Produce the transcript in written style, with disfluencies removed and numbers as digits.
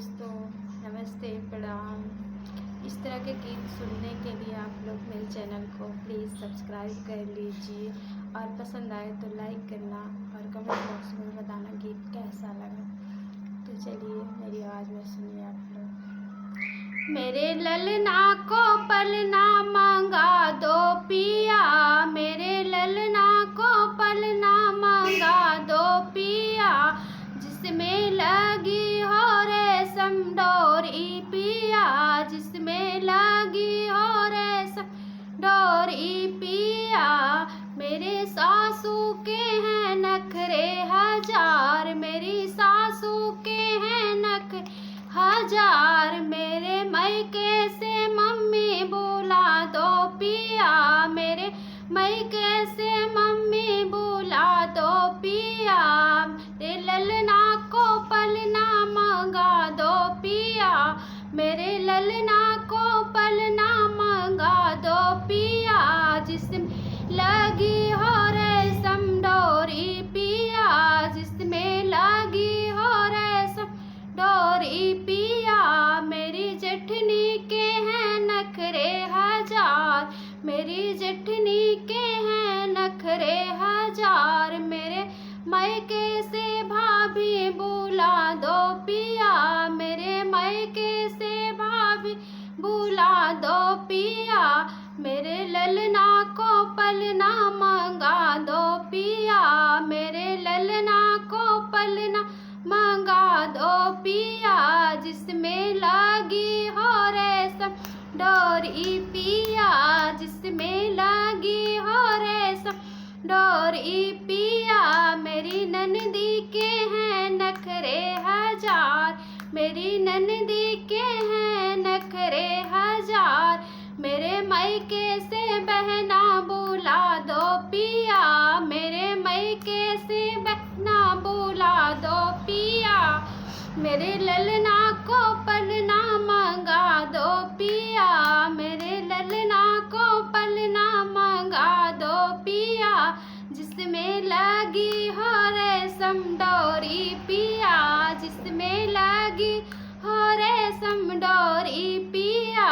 दोस्तों, नमस्ते, प्रणाम। इस तरह के गीत सुनने के लिए आप लोग मेरे चैनल को प्लीज़ सब्सक्राइब कर लीजिए और पसंद आए तो लाइक करना और कमेंट बॉक्स में बताना गीत कैसा लगा। तो चलिए मेरी आवाज़ में सुनिए आप लोग। मेरे ललना को पलना मांगा दो पिया, मेरे ललना को पलना मांगा दो पिया, जिसमें लगी हो रेशम डोरी पिया, जिसमें लगी हो रेशम डोरी पिया। मेरे सासू के हैं नखरे हजार, मेरी सासू के हैं नखरे हजार, मेरे मायके से मम्मी बुला दो पिया, मेरे मायके से मम्मी बुला दो पिया। मेरे ललना को पलना मांगा दो पिया, मेरे ललना को पलना मांगा दो पिया, जिसमें लगी हो रेशम डोरी पिया, जिसमें लगी हो रेशम डोरी पिया। मेरी जेठनी के हैं नखरे हजार, मेरी जेठनी के हैं नखरे हजार, मेरे मायके से भाभी बुला दो पिया, मेरे मायके से भाभी बुला दो पिया। मेरे ललना को पलना मांगा दो पिया, मेरे ललना को पलना मांगा दो पिया, जिसमें लगी हो रेशम डोरी पिया, जिसमें लगी हो रेशम डोरी पिया। मेरी ननदी के हैं नखरे हजार, मेरी ननदी के हैं नखरे हजार, मेरे मायके से बहना बुला दो पिया, मेरे मायके से बहना बुला दो पिया। मेरे ललना को पलना मांगा दो पिया, मेरे ललना को पलना मांगा दो पिया, जिसमें लगी हो रेशम डोरी पिया, जिसमें लगी हो रेशम डोरी पिया।